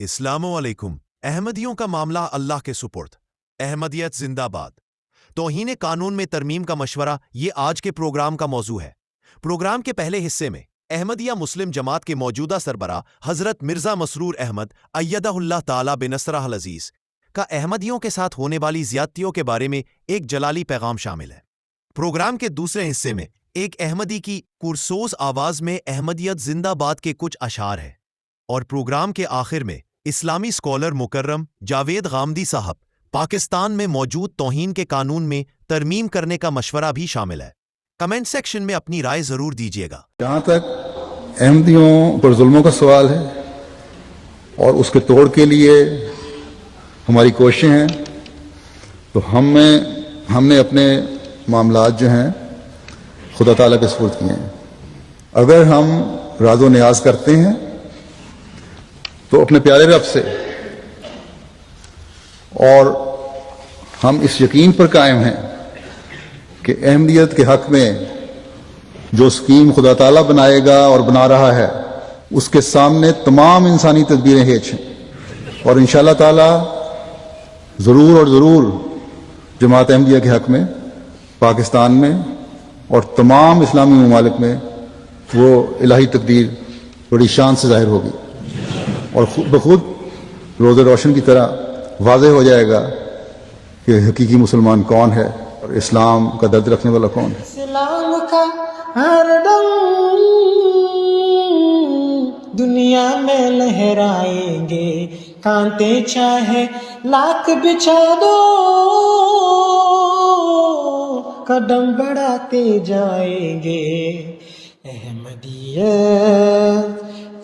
السلام علیکم۔ احمدیوں کا معاملہ اللہ کے سپرد۔ احمدیت زندہ باد۔ توہین قانون میں ترمیم کا مشورہ یہ آج کے پروگرام کا موضوع ہے۔ پروگرام کے پہلے حصے میں احمدیہ مسلم جماعت کے موجودہ سربراہ حضرت مرزا مسرور احمد ایدہ اللہ تعالی بنصرہ العزیز کا احمدیوں کے ساتھ ہونے والی زیادتیوں کے بارے میں ایک جلالی پیغام شامل ہے۔ پروگرام کے دوسرے حصے میں ایک احمدی کی پرسوز آواز میں احمدیت زندہ باد کے کچھ اشعار ہیں، اور پروگرام کے آخر میں اسلامی اسکالر مکرم جاوید غامدی صاحب پاکستان میں موجود توہین کے قانون میں ترمیم کرنے کا مشورہ بھی شامل ہے۔ کمنٹ سیکشن میں اپنی رائے ضرور دیجیے گا۔ جہاں تک احمدیوں پر ظلموں کا سوال ہے اور اس کے توڑ کے لیے ہماری کوششیں ہیں، تو ہم نے اپنے معاملات جو ہیں خدا تعالیٰ کے سپرد کیے ہیں۔ اگر ہم راز و نیاز کرتے ہیں تو اپنے پیارے رب سے، اور ہم اس یقین پر قائم ہیں کہ احمدیت کے حق میں جو اسکیم خدا تعالیٰ بنائے گا اور بنا رہا ہے اس کے سامنے تمام انسانی تدبیریں ہیچ ہیں، اور انشاءاللہ تعالیٰ ضرور اور ضرور جماعت احمدیہ کے حق میں پاکستان میں اور تمام اسلامی ممالک میں وہ الہی تقدیر بڑی شان سے ظاہر ہوگی، اور خود بخود روز روشن کی طرح واضح ہو جائے گا کہ حقیقی مسلمان کون ہے اور اسلام کا درد رکھنے والا کون ہے۔ اسلام کا ہر دم دنیا میں لہرائیں گے، کانٹے چاہے لاکھ بچھا دو، قدم بڑھاتے جائیں گے۔ احمدیت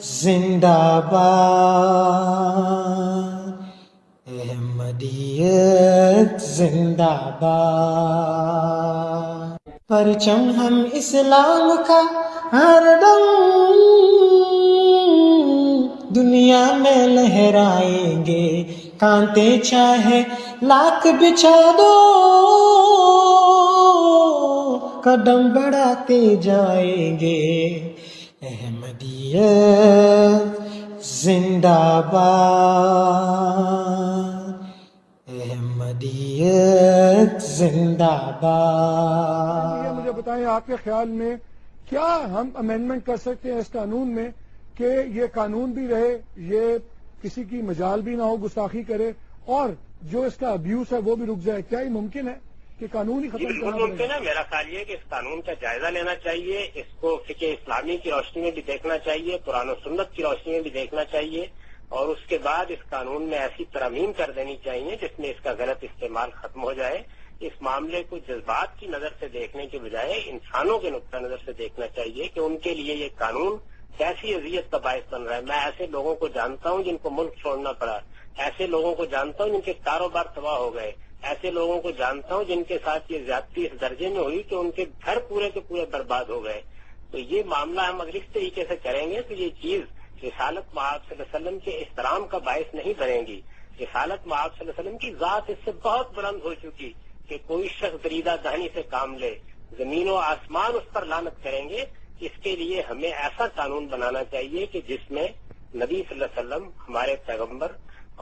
زندہ باد، احمدیت زندہ باد۔ پرچم ہم اسلام کا ہر دم دنیا میں لہرائیں گے، کانٹے چاہے لاکھ بچھا دو، قدم بڑھاتے جائیں گے۔ احمدیت زندہ باد، احمدیت زندہ باد۔ یہ مجھے بتائیں، آپ کے خیال میں کیا ہم امینڈمنٹ کر سکتے ہیں اس قانون میں کہ یہ قانون بھی رہے، یہ کسی کی مجال بھی نہ ہو گستاخی کرے، اور جو اس کا ابیوز ہے وہ بھی رک جائے؟ کیا یہ ممکن ہے کہ قانون ہی ختم کرنا بالکل ممکن ہے۔ میرا خیال یہ ہے کہ اس قانون کا جائزہ لینا چاہیے، اس کو فقہ اسلامی کی روشنی میں بھی دیکھنا چاہیے، قرآن و سنت کی روشنی میں بھی دیکھنا چاہیے، اور اس کے بعد اس قانون میں ایسی ترمیم کر دینی چاہیے جس میں اس کا غلط استعمال ختم ہو جائے۔ اس معاملے کو جذبات کی نظر سے دیکھنے کے بجائے انسانوں کے نقطہ نظر سے دیکھنا چاہیے کہ ان کے لیے یہ قانون کیسی اذیت کا باعث بن رہا ہے۔ میں ایسے لوگوں کو جانتا ہوں جن کو ملک چھوڑنا پڑا، ایسے لوگوں کو جانتا ہوں جن کے کاروبار تباہ ہو گئے، ایسے لوگوں کو جانتا ہوں جن کے ساتھ یہ زیادتی اس درجے میں ہوئی کہ ان کے گھر پورے کے پورے برباد ہو گئے۔ تو یہ معاملہ ہم اگر اس طریقے سے کریں گے تو یہ چیز رسالت مآب صلی اللہ علیہ وسلم کے احترام کا باعث نہیں بنے گی۔ رسالت مآب صلی اللہ علیہ وسلم کی ذات اس سے بہت بلند ہو چکی کہ کوئی شخص دریدہ دہنی سے کام لے، زمین و آسمان اس پر لعنت کریں گے۔ اس کے لیے ہمیں ایسا قانون بنانا چاہیے کہ جس میں نبی صلی اللہ علیہ وسلم ہمارے پیغمبر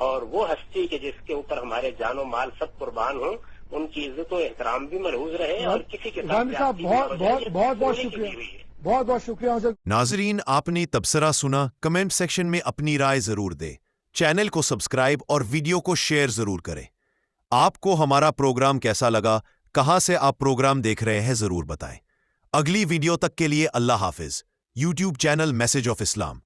اور وہ ہستی کہ جس کے اوپر ہمارے جان و مال سب قربان ہوں، ان کی عزت و احترام بھی محفوظ رہے، اور کسی کے ساتھ غامدی صاحب بہت شکریہ، بہت شکریہ۔ ناظرین، آپ نے تبصرہ سنا۔ کمنٹ سیکشن میں اپنی رائے ضرور دیں۔ چینل کو سبسکرائب اور ویڈیو کو شیئر ضرور کریں۔ آپ کو ہمارا پروگرام کیسا لگا؟ کہاں سے آپ پروگرام دیکھ رہے ہیں ضرور بتائیں۔ اگلی ویڈیو تک کے لیے اللہ حافظ۔ YouTube channel message of Islam.